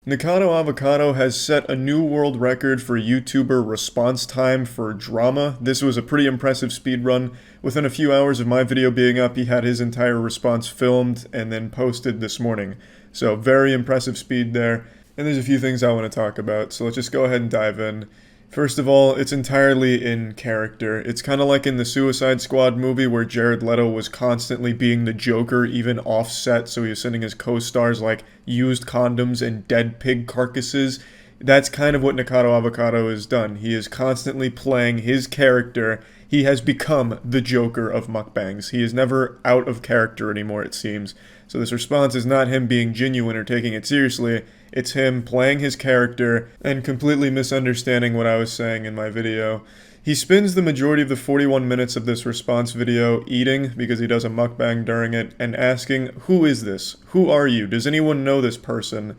Nikado Avocado has set a new world record for YouTuber response time for drama. This was a pretty impressive speed run. Within a few hours of my video being up, he had his entire response filmed and then posted this morning. So very impressive speed there. And there's a few things I want to talk about, so let's just go ahead and dive in. First of all, it's entirely in character. It's kind of like in the Suicide Squad movie where Jared Leto was constantly being the Joker, even off-set, so he was sending his co-stars like used condoms and dead pig carcasses. That's kind of what Nikado Avocado has done. He is constantly playing his character. He has become the Joker of mukbangs. He is never out of character anymore, it seems. So this response is not him being genuine or taking it seriously. It's him playing his character and completely misunderstanding what I was saying in my video. He spends the majority of the 41 minutes of this response video eating, because he does a mukbang during it, and asking, "Who is this? Who are you? Does anyone know this person?"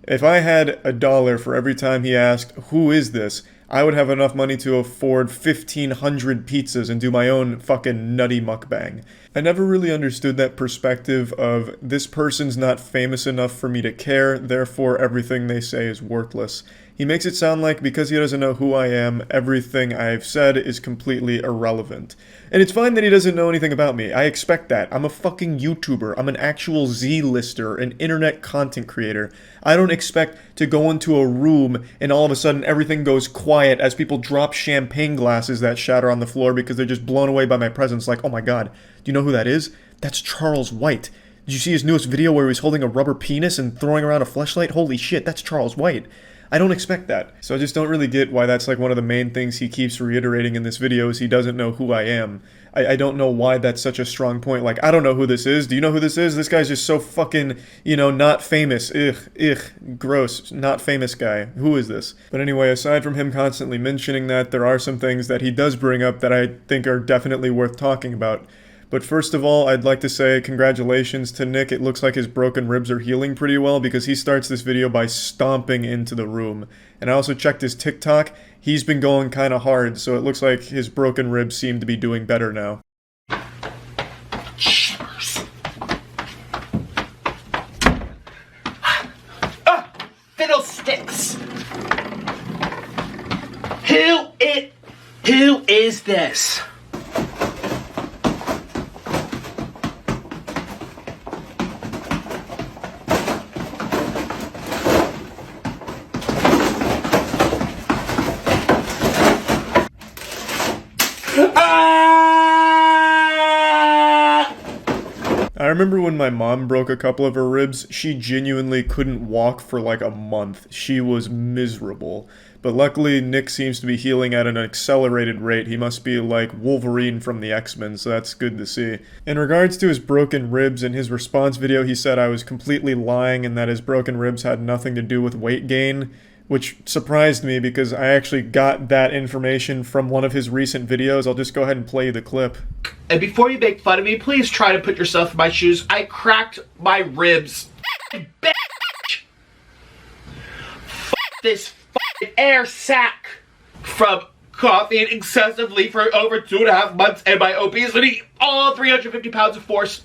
If I had $1 for every time he asked, "Who is this?" I would have enough money to afford 1,500 pizzas and do my own fucking nutty mukbang. I never really understood that perspective of, this person's not famous enough for me to care, therefore everything they say is worthless. He makes it sound like because he doesn't know who I am, everything I've said is completely irrelevant. And it's fine that he doesn't know anything about me. I expect that. I'm a fucking YouTuber. I'm an actual Z-lister, an internet content creator. I don't expect to go into a room and all of a sudden everything goes quiet as people drop champagne glasses that shatter on the floor because they're just blown away by my presence. Like, oh my god, do you know who that is? That's Charles White. Did you see his newest video where he was holding a rubber penis and throwing around a fleshlight? Holy shit, that's Charles White. I don't expect that. So I just don't really get why that's like one of the main things he keeps reiterating in this video is he doesn't know who I am. I don't know why that's such a strong point. Like, I don't know who this is. Do you know who this is? This guy's just so fucking, not famous. Gross. Not famous guy. Who is this? But anyway, aside from him constantly mentioning that, there are some things that he does bring up that I think are definitely worth talking about. But first of all, I'd like to say congratulations to Nick. It looks like his broken ribs are healing pretty well because he starts this video by stomping into the room. And I also checked his TikTok. He's been going kind of hard, so it looks like his broken ribs seem to be doing better now. Shivers. Fiddlesticks. Who is this? I remember when my mom broke a couple of her ribs, she genuinely couldn't walk for like a month. She was miserable. But luckily, Nick seems to be healing at an accelerated rate. He must be like Wolverine from the X-Men, so that's good to see. In regards to his broken ribs, in his response video, he said I was completely lying and that his broken ribs had nothing to do with weight gain, which surprised me because I actually got that information from one of his recent videos. I'll just go ahead and play you the clip. And before you make fun of me, please try to put yourself in my shoes. I cracked my ribs. Bitch. This fucking air sack from coughing excessively for over 2.5 months and my obesity, all 350 pounds of force.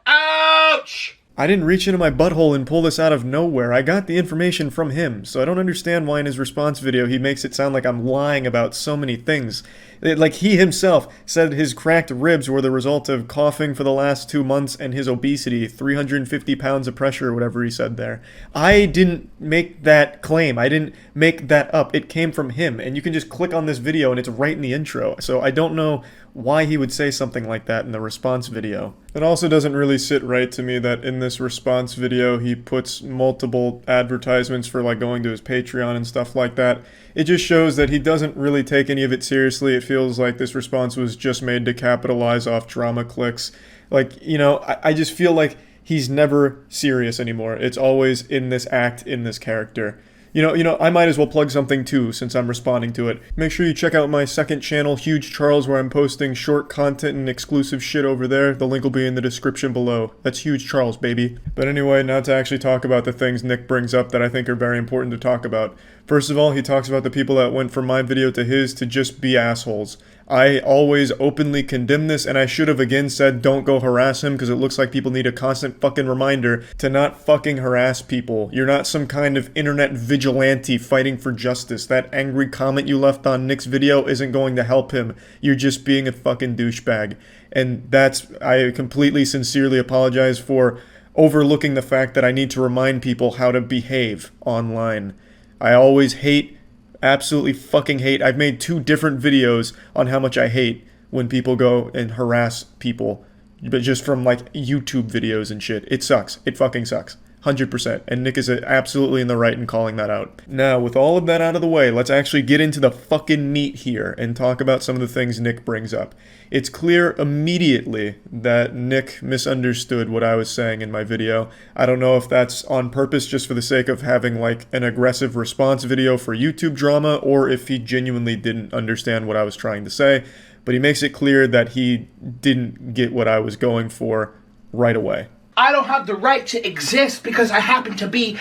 Ouch! I didn't reach into my butthole and pull this out of nowhere. I got the information from him, so I don't understand why in his response video he makes it sound like I'm lying about so many things. Like he himself said his cracked ribs were the result of coughing for the last 2 months and his obesity, 350 pounds of pressure or whatever he said there. I didn't make that claim. I didn't make that up. It came from him, and you can just click on this video and it's right in the intro. So I don't know why he would say something like that in the response video. It also doesn't really sit right to me that in this response video he puts multiple advertisements for like going to his Patreon and stuff like that. It just shows that he doesn't really take any of it seriously. It feels like this response was just made to capitalize off drama clicks. Like, I just feel like he's never serious anymore. It's always in this act, in this character. I might as well plug something too, since I'm responding to it. Make sure you check out my second channel, Huge Charles, where I'm posting short content and exclusive shit over there. The link will be in the description below. That's Huge Charles, baby. But anyway, now to actually talk about the things Nick brings up that I think are very important to talk about. First of all, he talks about the people that went from my video to his to just be assholes. I always openly condemn this, and I should have again said don't go harass him, because it looks like people need a constant fucking reminder to not fucking harass people. You're not some kind of internet vigilante fighting for justice. That angry comment you left on Nick's video isn't going to help him. You're just being a fucking douchebag. And I completely sincerely apologize for overlooking the fact that I need to remind people how to behave online. I always hate, absolutely fucking hate. I've made 2 different videos on how much I hate when people go and harass people, but just from like YouTube videos and shit. It sucks. It fucking sucks. 100%. And Nick is absolutely in the right in calling that out. Now, with all of that out of the way, let's actually get into the fucking meat here and talk about some of the things Nick brings up. It's clear immediately that Nick misunderstood what I was saying in my video. I don't know if that's on purpose just for the sake of having like an aggressive response video for YouTube drama, or if he genuinely didn't understand what I was trying to say, but he makes it clear that he didn't get what I was going for right away. I don't have the right to exist because I happen to be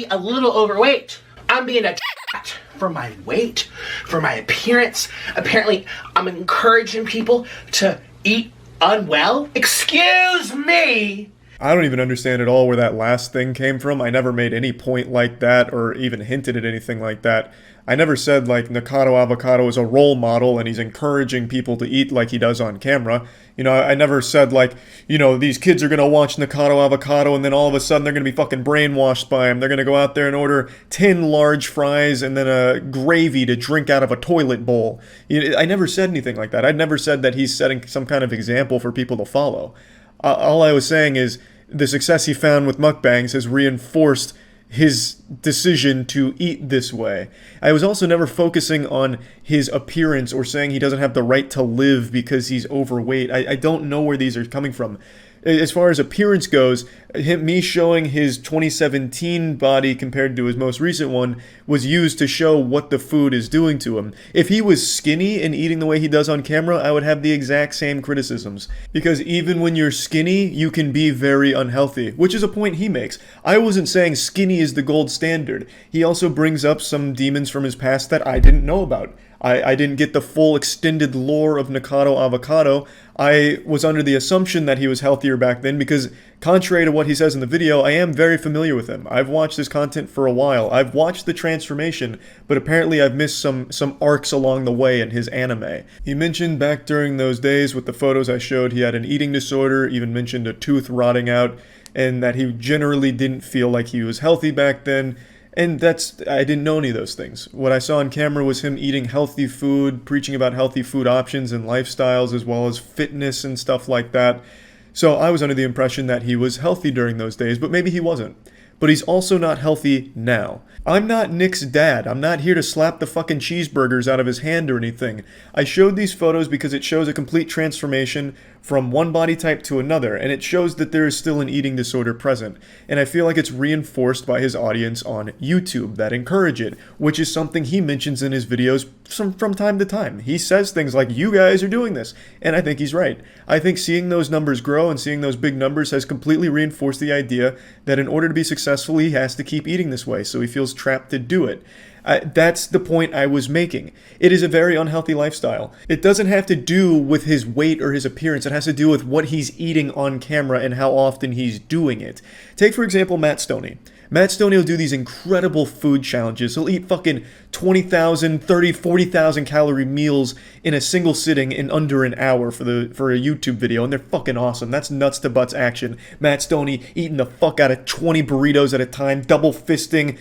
a little overweight. I'm being attacked for my weight, for my appearance. Apparently, I'm encouraging people to eat unwell. Excuse me! I don't even understand at all where that last thing came from. I never made any point like that or even hinted at anything like that. I never said like Nikocado Avocado is a role model and he's encouraging people to eat like he does on camera. You know, I never said like, you know, these kids are going to watch Nikocado Avocado and then all of a sudden they're going to be fucking brainwashed by him. They're going to go out there and order 10 large fries and then a gravy to drink out of a toilet bowl. I never said anything like that. I never said that he's setting some kind of example for people to follow. All I was saying is the success he found with mukbangs has reinforced his decision to eat this way. I was also never focusing on his appearance or saying he doesn't have the right to live because he's overweight. I don't know where these are coming from. As far as appearance goes, me showing his 2017 body compared to his most recent one was used to show what the food is doing to him. If he was skinny and eating the way he does on camera, I would have the exact same criticisms. Because even when you're skinny, you can be very unhealthy, which is a point he makes. I wasn't saying skinny is the gold standard. He also brings up some demons from his past that I didn't know about. I didn't get the full extended lore of Nikocado Avocado. I was under the assumption that he was healthier back then because, contrary to what he says in the video, I am very familiar with him. I've watched his content for a while. I've watched the transformation, but apparently I've missed some arcs along the way in his anime. He mentioned back during those days with the photos I showed he had an eating disorder, even mentioned a tooth rotting out, and that he generally didn't feel like he was healthy back then. And I didn't know any of those things. What I saw on camera was him eating healthy food, preaching about healthy food options and lifestyles, as well as fitness and stuff like that. So I was under the impression that he was healthy during those days, but maybe he wasn't. But he's also not healthy now. I'm not Nick's dad. I'm not here to slap the fucking cheeseburgers out of his hand or anything. I showed these photos because it shows a complete transformation from one body type to another, and it shows that there is still an eating disorder present. And I feel like it's reinforced by his audience on YouTube that encourage it, which is something he mentions in his videos from time to time. He says things like, you guys are doing this, and I think he's right. I think seeing those numbers grow and seeing those big numbers has completely reinforced the idea that in order to be successful, he has to keep eating this way, so he feels trapped to do it. That's the point I was making. It is a very unhealthy lifestyle. It doesn't have to do with his weight or his appearance. It has to do with what he's eating on camera and how often he's doing it. Take, for example, Matt Stoney. Matt Stoney will do these incredible food challenges. He'll eat fucking 20,000, 30, 40,000 calorie meals in a single sitting in under an hour for a YouTube video, and they're fucking awesome. That's nuts to butts action. Matt Stoney eating the fuck out of 20 burritos at a time, double fisting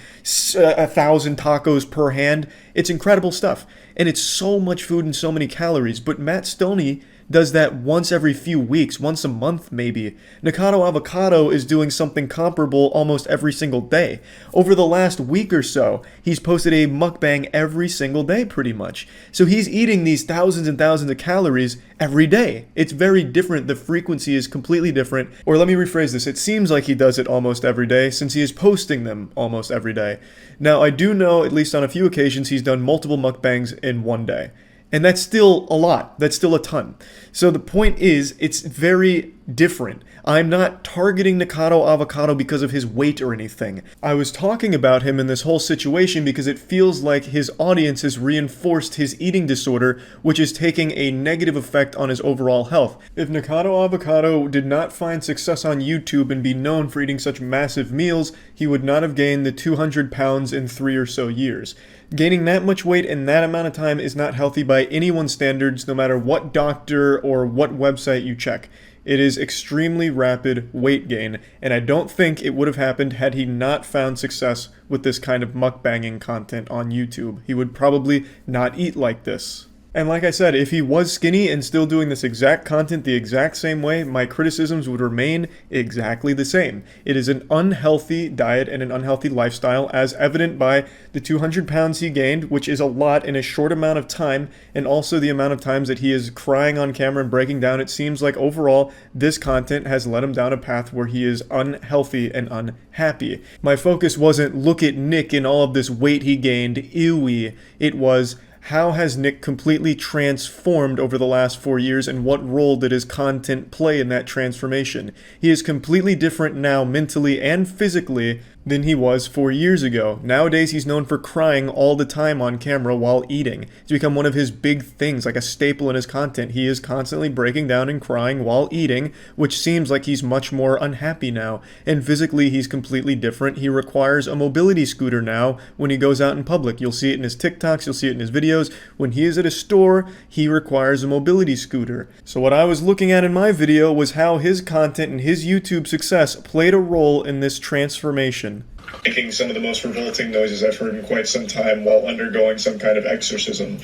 1,000 tacos per hand. It's incredible stuff, and it's so much food and so many calories, but Matt Stoney does that once every few weeks, once a month maybe. Nikocado Avocado is doing something comparable almost every single day. Over the last week or so, he's posted a mukbang every single day pretty much. So he's eating these thousands and thousands of calories every day. It's very different. The frequency is completely different. Or let me rephrase this. It seems like he does it almost every day since he is posting them almost every day. Now, I do know, at least on a few occasions, he's done multiple mukbangs in one day. And that's still a lot. That's still a ton. So the point is, it's very different. I'm not targeting Nikocado Avocado because of his weight or anything. I was talking about him in this whole situation because it feels like his audience has reinforced his eating disorder, which is taking a negative effect on his overall health. If Nikocado Avocado did not find success on YouTube and be known for eating such massive meals, he would not have gained the 200 pounds in 3 or so years. Gaining that much weight in that amount of time is not healthy by anyone's standards, no matter what doctor or what website you check. It is extremely rapid weight gain, and I don't think it would have happened had he not found success with this kind of mukbanging content on YouTube. He would probably not eat like this. And like I said, if he was skinny and still doing this exact content the exact same way, my criticisms would remain exactly the same. It is an unhealthy diet and an unhealthy lifestyle, as evident by the 200 pounds he gained, which is a lot in a short amount of time, and also the amount of times that he is crying on camera and breaking down. It seems like overall, this content has led him down a path where he is unhealthy and unhappy. My focus wasn't, look at Nick and all of this weight he gained, ewy. It was, how has Nick completely transformed over the last 4 years, and what role did his content play in that transformation? He is completely different now mentally and physically than he was 4 years ago. Nowadays, he's known for crying all the time on camera while eating. It's become one of his big things, like a staple in his content. He is constantly breaking down and crying while eating, which seems like he's much more unhappy now. And physically, he's completely different. He requires a mobility scooter now when he goes out in public. You'll see it in his TikToks, you'll see it in his videos. When he is at a store, he requires a mobility scooter. So what I was looking at in my video was how his content and his YouTube success played a role in this transformation. Making some of the most revolting noises I've heard in quite some time while undergoing some kind of exorcism.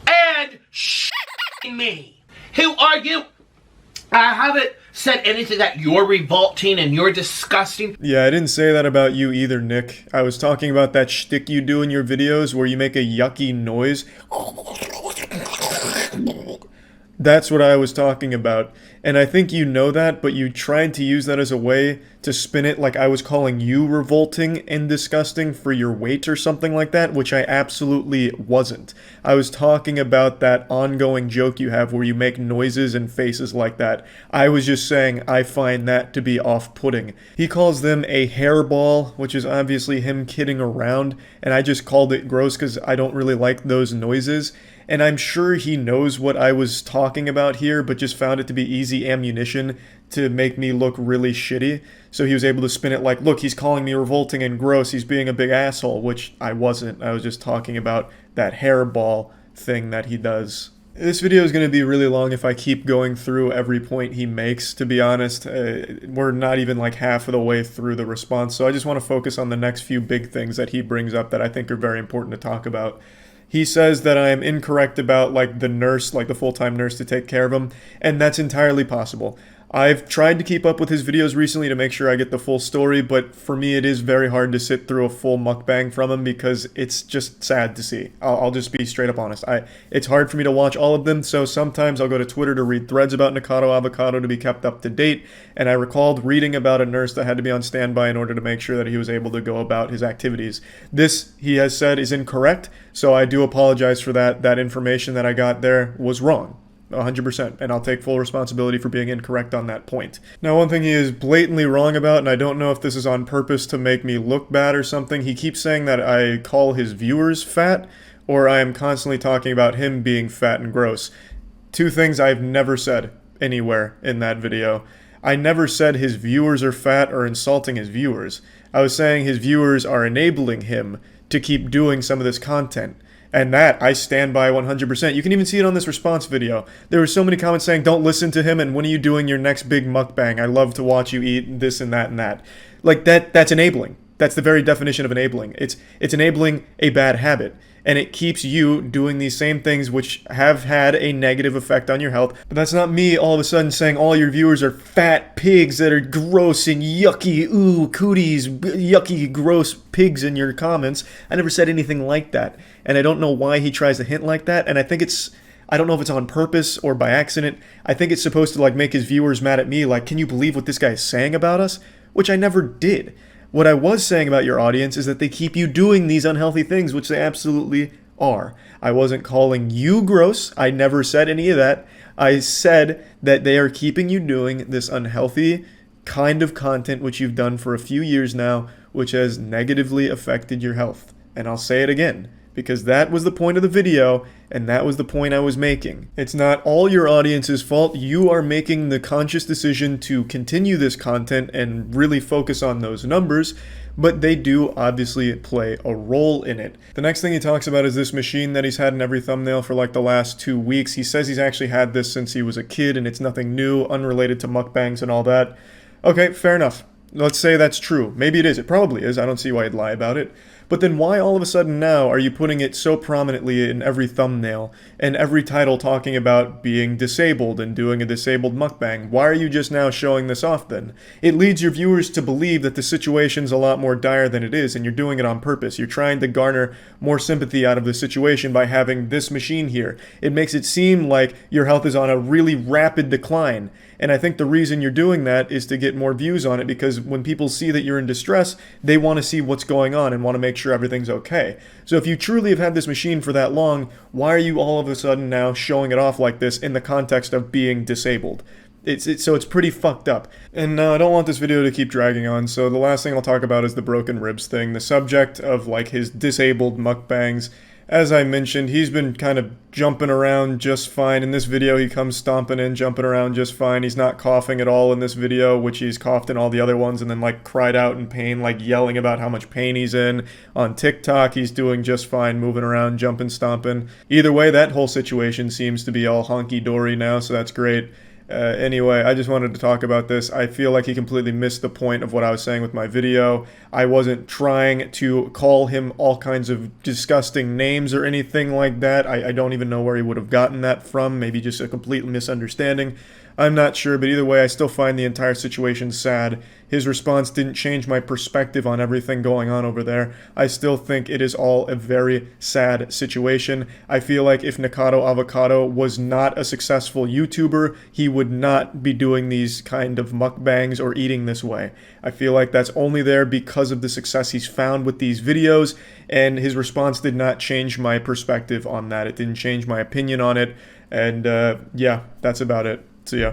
And me. Who are you? I haven't said anything that you're revolting and you're disgusting. Yeah, I didn't say that about you either, Nick. I was talking about that shtick you do in your videos where you make a yucky noise. That's what I was talking about. And I think you know that, but you tried to use that as a way to spin it like I was calling you revolting and disgusting for your weight or something like that, which I absolutely wasn't. I was talking about that ongoing joke you have where you make noises and faces like that. I was just saying I find that to be off-putting. He calls them a hairball, which is obviously him kidding around, and I just called it gross because I don't really like those noises. And I'm sure he knows what I was talking about here, but just found it to be easy ammunition to make me look really shitty. So he was able to spin it like, look, he's calling me revolting and gross, he's being a big asshole, which I wasn't. I was just talking about that hairball thing that he does. This video is going to be really long if I keep going through every point he makes, to be honest. We're not even like half of the way through the response, so I just want to focus on the next few big things that he brings up that I think are very important to talk about. He says that I am incorrect about like the nurse, like the full-time nurse to take care of him, and that's entirely possible. I've tried to keep up with his videos recently to make sure I get the full story, but for me it is very hard to sit through a full mukbang from him because it's just sad to see. I'll just be straight up honest. It's hard for me to watch all of them, so sometimes I'll go to Twitter to read threads about Nikocado Avocado to be kept up to date, and I recalled reading about a nurse that had to be on standby in order to make sure that he was able to go about his activities. This, he has said, is incorrect, so I do apologize for that. That information that I got there was wrong. 100%, and I'll take full responsibility for being incorrect on that point. Now, one thing he is blatantly wrong about, and I don't know if this is on purpose to make me look bad or something, he keeps saying that I call his viewers fat, or I am constantly talking about him being fat and gross. Two things I've never said anywhere in that video. I never said his viewers are fat or insulting his viewers. I was saying his viewers are enabling him to keep doing some of this content. And that, I stand by 100%. You can even see it on this response video. There were so many comments saying, don't listen to him, and when are you doing your next big mukbang? I love to watch you eat this and that and that. Like, that's enabling. That's the very definition of enabling. It's enabling a bad habit. And it keeps you doing these same things which have had a negative effect on your health. But that's not me all of a sudden saying all your viewers are fat pigs that are gross and yucky, ooh, cooties, yucky, gross pigs in your comments. I never said anything like that. And I don't know why he tries to hint like that. And I think I don't know if it's on purpose or by accident. I think it's supposed to like make his viewers mad at me. Like, can you believe what this guy is saying about us? Which I never did. What I was saying about your audience is that they keep you doing these unhealthy things, which they absolutely are. I wasn't calling you gross. I never said any of that. I said that they are keeping you doing this unhealthy kind of content which you've done for a few years now, which has negatively affected your health. And I'll say it again, because that was the point of the video, and that was the point I was making. It's not all your audience's fault. You are making the conscious decision to continue this content and really focus on those numbers, but they do obviously play a role in it. The next thing he talks about is this machine that he's had in every thumbnail for like the last 2 weeks. He says he's actually had this since he was a kid, and it's nothing new, unrelated to mukbangs and all that. Okay, fair enough. Let's say that's true. Maybe it is. It probably is. I don't see why he'd lie about it. But then why all of a sudden now are you putting it so prominently in every thumbnail and every title talking about being disabled and doing a disabled mukbang? Why are you just now showing this off then? It leads your viewers to believe that the situation's a lot more dire than it is, and you're doing it on purpose. You're trying to garner more sympathy out of the situation by having this machine here. It makes it seem like your health is on a really rapid decline. And I think the reason you're doing that is to get more views on it, because when people see that you're in distress, they want to see what's going on and want to make sure everything's okay. So if you truly have had this machine for that long, why are you all of a sudden now showing it off like this in the context of being disabled? So it's pretty fucked up. And now I don't want this video to keep dragging on, so the last thing I'll talk about is the broken ribs thing, the subject of like his disabled mukbangs. As I mentioned, he's been kind of jumping around just fine. In this video, he comes stomping in, jumping around just fine. He's not coughing at all in this video, which he's coughed in all the other ones, and then like cried out in pain, like yelling about how much pain he's in. On TikTok, he's doing just fine, moving around, jumping, stomping. Either way, that whole situation seems to be all honky-dory now, so that's great. Anyway, I just wanted to talk about this. I feel like he completely missed the point of what I was saying with my video. I wasn't trying to call him all kinds of disgusting names or anything like that. I don't even know where he would have gotten that from. Maybe just a complete misunderstanding. I'm not sure, but either way, I still find the entire situation sad. His response didn't change my perspective on everything going on over there. I still think it is all a very sad situation. I feel like if Nikocado Avocado was not a successful YouTuber, he would not be doing these kind of mukbangs or eating this way. I feel like that's only there because of the success he's found with these videos, and his response did not change my perspective on that. It didn't change my opinion on it, and yeah, that's about it. See ya.